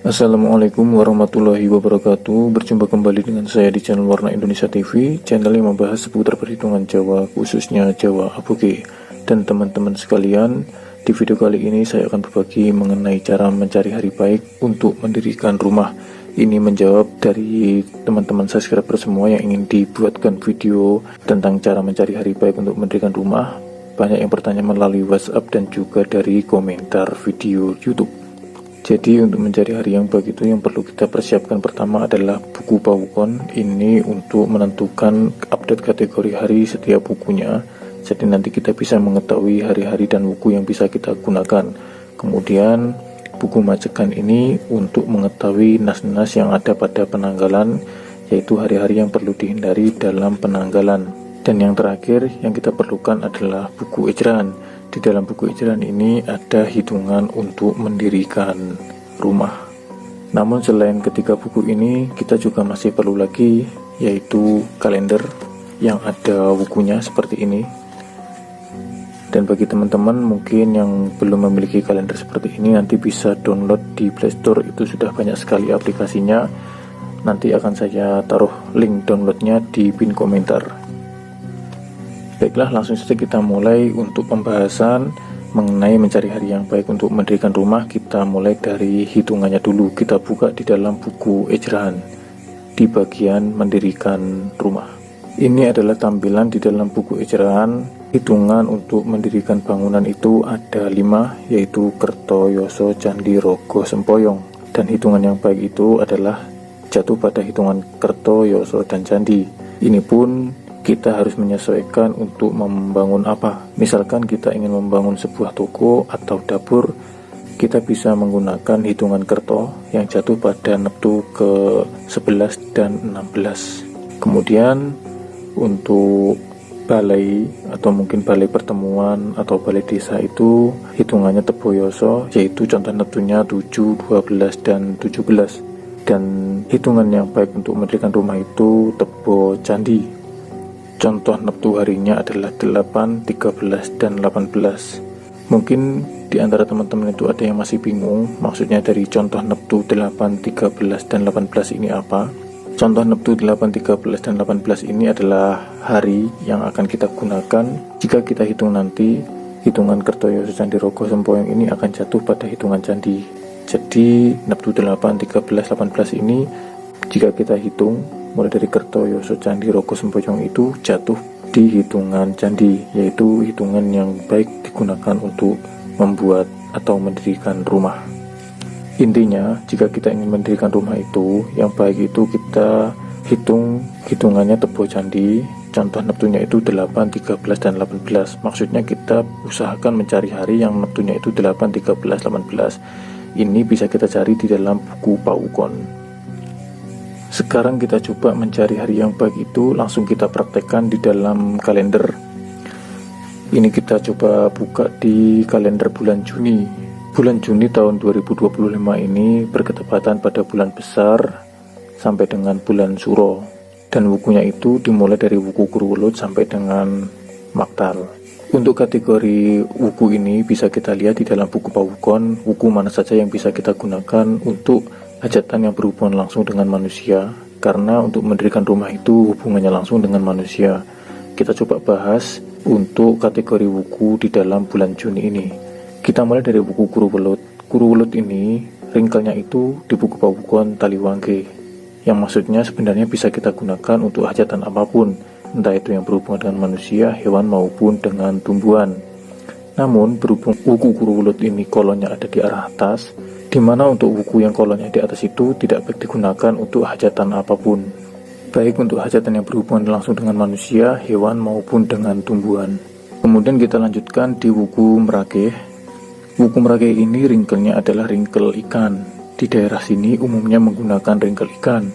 Assalamualaikum warahmatullahi wabarakatuh. Berjumpa kembali dengan saya di channel Warna Indonesia TV, channel yang membahas seputar perhitungan Jawa, khususnya Jawa Aboge. Dan teman-teman sekalian, di video kali ini saya akan berbagi mengenai cara mencari hari baik untuk mendirikan rumah. Ini menjawab dari teman-teman subscriber semua yang ingin dibuatkan video tentang cara mencari hari baik untuk mendirikan rumah. Banyak yang bertanya melalui WhatsApp dan juga dari komentar video YouTube. Jadi untuk mencari hari yang baik itu yang perlu kita persiapkan pertama adalah buku pawukon. Ini untuk menentukan update kategori hari setiap bukunya. Jadi nanti kita bisa mengetahui hari-hari dan buku yang bisa kita gunakan. Kemudian buku macekan ini untuk mengetahui nas-nas yang ada pada penanggalan, yaitu hari-hari yang perlu dihindari dalam penanggalan. Dan yang terakhir yang kita perlukan adalah buku ejran. Di dalam buku ejran ini ada hitungan untuk mendirikan rumah. Namun selain ketiga buku ini, kita juga masih perlu lagi, yaitu kalender yang ada bukunya seperti ini. Dan bagi teman-teman mungkin yang belum memiliki kalender seperti ini, nanti bisa download di Play Store, itu sudah banyak sekali aplikasinya. Nanti akan saya taruh link downloadnya di pin komentar. Baiklah, langsung saja kita mulai untuk pembahasan mengenai mencari hari yang baik untuk mendirikan rumah. Kita mulai dari hitungannya dulu. Kita buka di dalam buku ejran di bagian mendirikan rumah. Ini adalah tampilan di dalam buku ejran. Hitungan untuk mendirikan bangunan itu ada 5, yaitu Kerto, Yoso, Candi, Rogo, Sempoyong. Dan hitungan yang baik itu adalah jatuh pada hitungan Kerto, Yoso, dan Candi. Ini pun kita harus menyesuaikan untuk membangun apa. Misalkan kita ingin membangun sebuah toko atau dapur, kita bisa menggunakan hitungan Kerto yang jatuh pada neptu ke 11 dan 16. Kemudian untuk balai atau mungkin balai pertemuan atau balai desa itu hitungannya Tebo Yoso, yaitu contoh neptunya 7, 12, dan 17. Dan hitungan yang baik untuk mendirikan rumah itu Tebo Candi. Contoh neptu harinya adalah 8, 13, dan 18. Mungkin di antara teman-teman itu ada yang masih bingung maksudnya dari contoh neptu 8, 13, dan 18 ini apa. Contoh neptu 8, 13, dan 18 ini adalah hari yang akan kita gunakan jika kita hitung nanti. Hitungan Kerto, Yoso, Candi, Rogo, Sempoyong ini akan jatuh pada hitungan candi. Jadi neptu 8, 13, 18 ini jika kita hitung mulai dari Kerto, Yoso, Candi, Rogo, Sempoyong itu jatuh di hitungan candi, yaitu hitungan yang baik digunakan untuk membuat atau mendirikan rumah. Intinya, jika kita ingin mendirikan rumah itu, yang baik itu kita hitungannya Tebo Candi, contoh neptunya itu 8, 13, dan 18. Maksudnya kita usahakan mencari hari yang neptunya itu 8, 13, 18. Ini bisa kita cari di dalam buku pawukon. Sekarang kita coba mencari hari yang baik itu, langsung kita praktekkan di dalam kalender. Ini kita coba buka di kalender bulan Juni. Bulan Juni tahun 2025 ini berketepatan pada bulan besar sampai dengan bulan Suro. Dan bukunya itu dimulai dari buku Kuruwulut sampai dengan Maktal. Untuk kategori buku ini bisa kita lihat di dalam buku pawukon, buku mana saja yang bisa kita gunakan untuk hajatan yang berhubungan langsung dengan manusia, karena untuk mendirikan rumah itu hubungannya langsung dengan manusia. Kita coba bahas untuk kategori buku di dalam bulan Juni ini. Kita mulai dari buku Kuruwulut. Kuruwulut ini ringkelnya itu di buku pawukon Taliwangge, yang maksudnya sebenarnya bisa kita gunakan untuk hajatan apapun, entah itu yang berhubungan dengan manusia, hewan, maupun dengan tumbuhan. Namun berhubung buku Kuruwulut ini kolonnya ada di arah atas, di mana untuk buku yang kolonnya di atas itu tidak baik digunakan untuk hajatan apapun, baik untuk hajatan yang berhubungan langsung dengan manusia, hewan, maupun dengan tumbuhan. Kemudian kita lanjutkan di buku Merakeh. Buku Merakeh ini ringkelnya adalah ringkel ikan. Di daerah sini umumnya menggunakan ringkel ikan.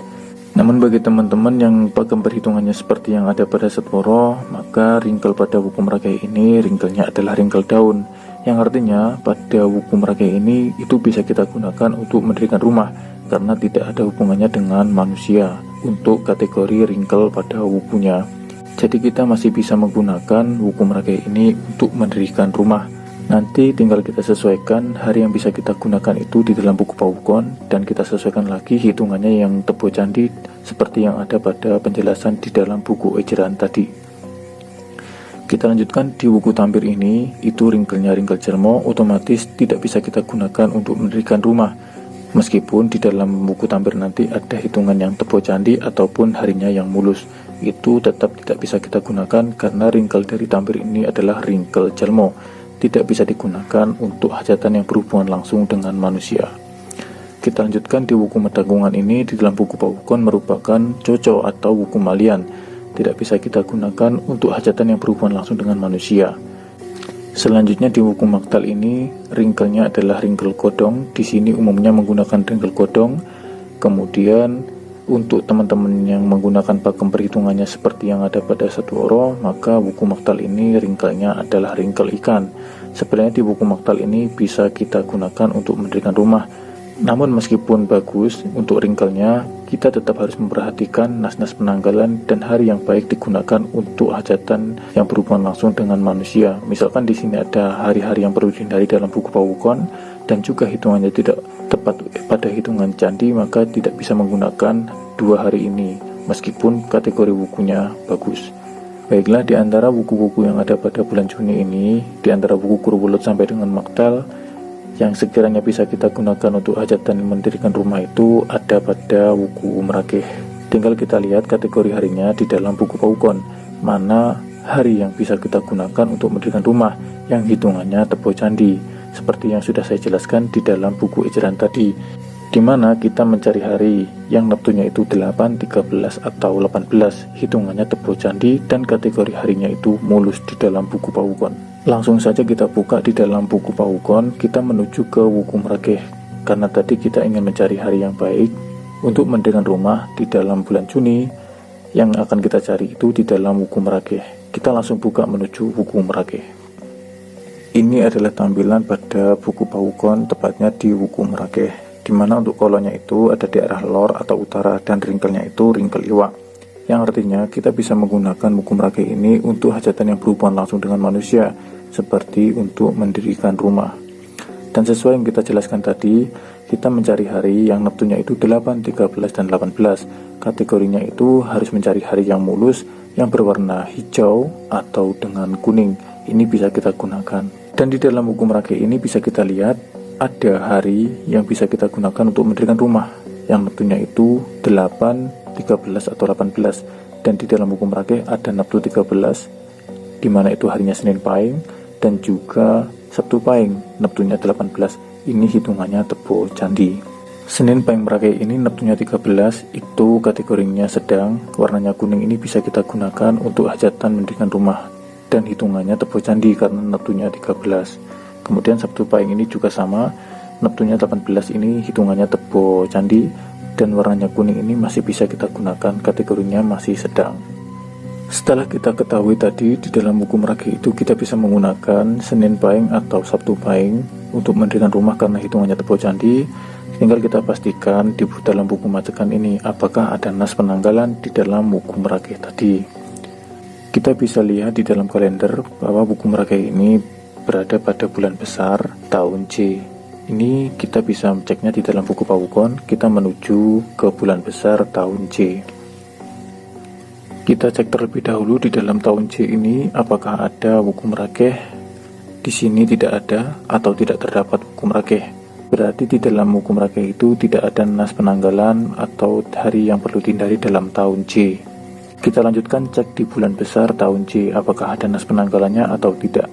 Namun bagi teman-teman yang paham perhitungannya seperti yang ada pada Setworo, maka ringkel pada buku Merakeh ini ringkelnya adalah ringkel daun, yang artinya pada buku Merakeh ini itu bisa kita gunakan untuk mendirikan rumah karena tidak ada hubungannya dengan manusia untuk kategori ringkel pada bukunya. Jadi kita masih bisa menggunakan buku Merakeh ini untuk mendirikan rumah. Nanti tinggal kita sesuaikan hari yang bisa kita gunakan itu di dalam buku Pawukon, dan kita sesuaikan lagi hitungannya yang Tebo Candi seperti yang ada pada penjelasan di dalam buku Ejaan tadi. Kita lanjutkan di buku Tampir ini, itu ringkelnya ringkel Jelmo otomatis tidak bisa kita gunakan untuk mendirikan rumah. Meskipun di dalam buku Tampir nanti ada hitungan yang Tebo Candi ataupun harinya yang mulus, itu tetap tidak bisa kita gunakan karena ringkel dari Tampir ini adalah ringkel Jelmo, tidak bisa digunakan untuk hajatan yang berhubungan langsung dengan manusia. Kita lanjutkan di buku Medagungan ini, di dalam buku Pawukon merupakan coco atau buku malian, tidak bisa kita gunakan untuk hajatan yang berhubungan langsung dengan manusia. Selanjutnya di buku Maktal ini, ringkelnya adalah ringkel godong. Di sini umumnya menggunakan ringkel godong. Kemudian untuk teman-teman yang menggunakan pakem perhitungannya seperti yang ada pada satu oro, maka buku Maktal ini ringkelnya adalah ringkel ikan. Sebenarnya di buku Maktal ini bisa kita gunakan untuk mendirikan rumah. Namun meskipun bagus untuk ringkelnya, kita tetap harus memperhatikan nas-nas penanggalan dan hari yang baik digunakan untuk hajatan yang berhubungan langsung dengan manusia. Misalkan di sini ada hari-hari yang perlu dihindari dalam buku Pawukon dan juga hitungannya tidak tepat pada hitungan candi, maka tidak bisa menggunakan dua hari ini meskipun kategori bukunya bagus. Baiklah, di antara buku-buku yang ada pada bulan Juni ini, di antara buku Kurubulut sampai dengan Maktal yang sekiranya bisa kita gunakan untuk hajatan mendirikan rumah itu ada pada buku Merakeh. Tinggal kita lihat kategori harinya di dalam buku Pawukon, mana hari yang bisa kita gunakan untuk mendirikan rumah yang hitungannya Tebo Candi, seperti yang sudah saya jelaskan di dalam buku Ejaan tadi, di mana kita mencari hari yang neptunya itu 8, 13, atau 18, hitungannya Tebo Candi, dan kategori harinya itu mulus di dalam buku Pawukon. Langsung saja kita buka di dalam buku Pawukon, kita menuju ke buku Merakeh, karena tadi kita ingin mencari hari yang baik untuk mendirikan rumah di dalam bulan Juni. Yang akan kita cari itu di dalam buku Merakeh. Kita langsung buka menuju buku Merakeh. Ini adalah tampilan pada buku Pawukon, tepatnya di buku Merakeh, di mana untuk kolonnya itu ada di arah lor atau utara dan ringkelnya itu ringkel iwak, yang artinya kita bisa menggunakan buku Merakeh ini untuk hajatan yang berhubungan langsung dengan manusia, seperti untuk mendirikan rumah. Dan sesuai yang kita jelaskan tadi, kita mencari hari yang neptunya itu 8, 13, dan 18. Kategorinya itu harus mencari hari yang mulus, yang berwarna hijau atau dengan kuning. Ini bisa kita gunakan. Dan di dalam buku Merakeh ini bisa kita lihat ada hari yang bisa kita gunakan untuk mendirikan rumah, yang neptunya itu 8, 13, atau 18. Dan di dalam buku Merakeh ada neptu 13, di mana itu harinya Senin Pahing, dan juga Sabtu Pahing, neptunya 18. Ini hitungannya Tebo Candi. Senin Pahing Merakeh ini neptunya 13, itu kategorinya sedang, warnanya kuning. Ini bisa kita gunakan untuk hajatan mendirikan rumah, dan hitungannya Tebo Candi karena neptunya 13. Kemudian Sabtu Pahing ini juga sama, neptunya 18, ini hitungannya Tebo Candi, dan warnanya kuning. Ini masih bisa kita gunakan, kategorinya masih sedang. Setelah kita ketahui tadi di dalam buku Merakeh itu kita bisa menggunakan Senin Pahing atau Sabtu Pahing untuk mendirikan rumah karena hitungannya Tebo Candi. Tinggal kita pastikan di dalam buku macekan ini apakah ada nas penanggalan di dalam buku Merakeh tadi. Kita bisa lihat di dalam kalender bahwa buku Merakeh ini berada pada bulan besar tahun C. Ini kita bisa ceknya di dalam buku Pawukon. Kita menuju ke bulan besar tahun C. Kita cek terlebih dahulu di dalam tahun C ini apakah ada buku Merakeh. Di sini tidak ada atau tidak terdapat buku Merakeh. Berarti di dalam buku Merakeh itu tidak ada nas penanggalan atau hari yang perlu dihindari dalam tahun C. Kita lanjutkan cek di bulan besar tahun C apakah ada nas penanggalannya atau tidak.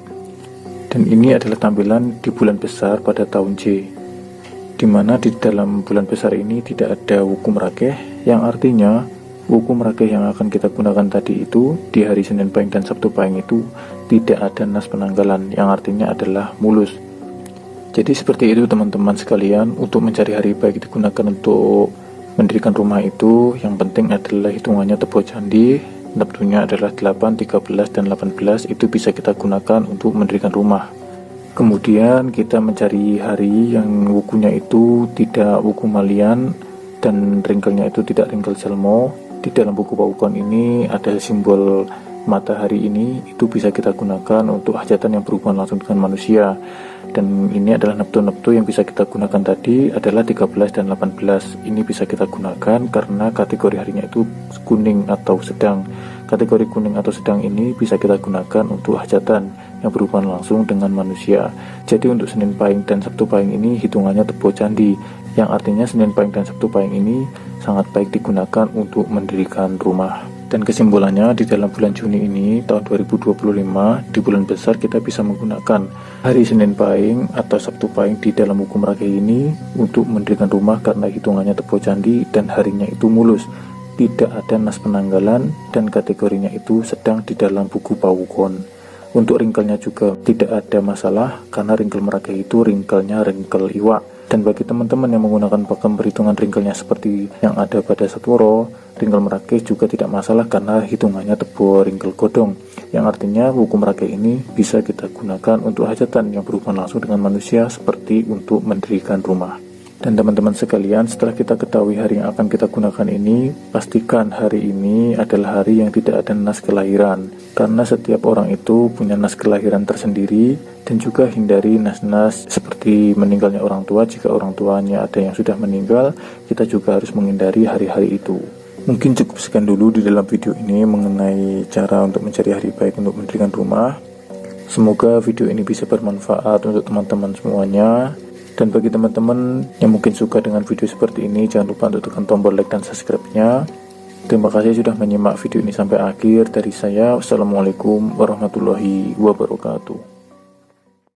Dan ini adalah tampilan di bulan besar pada tahun C, di mana di dalam bulan besar ini tidak ada buku Merakeh, yang artinya buku Merakeh yang akan kita gunakan tadi itu di hari Senin Pahing dan Sabtu Pahing itu tidak ada nas penanggalan, yang artinya adalah mulus. Jadi seperti itu teman-teman sekalian, untuk mencari hari baik digunakan untuk mendirikan rumah itu yang penting adalah hitungannya Tebo Candi, neptunya adalah 8, 13, dan 18. Itu bisa kita gunakan untuk mendirikan rumah. Kemudian kita mencari hari yang bukunya itu tidak buku malian dan ringkelnya itu tidak ringkel Jelmo. Di dalam buku Pawukon ini ada simbol matahari ini itu bisa kita gunakan untuk hajatan yang berhubungan langsung dengan manusia. Dan ini adalah neptu-neptu yang bisa kita gunakan tadi adalah 13 dan 18. Ini bisa kita gunakan karena kategori harinya itu kuning atau sedang. Kategori kuning atau sedang ini bisa kita gunakan untuk hajatan yang berhubungan langsung dengan manusia. Jadi untuk Senin Pahing dan Sabtu Pahing ini hitungannya tebo candi, yang artinya Senin Pahing dan Sabtu Pahing ini sangat baik digunakan untuk mendirikan rumah. Dan kesimpulannya, di dalam bulan Juni ini tahun 2025, di bulan besar kita bisa menggunakan hari Senin Pahing atau Sabtu Pahing di dalam hukum rakyat ini untuk mendirikan rumah karena hitungannya tebo candi dan harinya itu mulus, tidak ada nas penanggalan, dan kategorinya itu sedang di dalam buku Pawukon. Untuk ringkelnya juga tidak ada masalah karena ringkel Meragai itu ringkelnya ringkel iwak. Dan bagi teman-teman yang menggunakan pakem perhitungan ringkelnya seperti yang ada pada Satworo, ringkel Meragai juga tidak masalah karena hitungannya tebo ringkel godong, yang artinya hukum Meragai ini bisa kita gunakan untuk hajatan yang berhubungan langsung dengan manusia seperti untuk mendirikan rumah. Dan teman-teman sekalian, setelah kita ketahui hari yang akan kita gunakan ini, pastikan hari ini adalah hari yang tidak ada nas kelahiran, karena setiap orang itu punya nas kelahiran tersendiri. Dan juga hindari nas-nas seperti meninggalnya orang tua. Jika orang tuanya ada yang sudah meninggal, kita juga harus menghindari hari-hari itu. Mungkin cukup sekian dulu di dalam video ini mengenai cara untuk mencari hari baik untuk mendirikan rumah. Semoga video ini bisa bermanfaat untuk teman-teman semuanya. Dan bagi teman-teman yang mungkin suka dengan video seperti ini, jangan lupa untuk tekan tombol like dan subscribe-nya. Terima kasih sudah menyimak video ini sampai akhir. Dari saya, wassalamualaikum warahmatullahi wabarakatuh.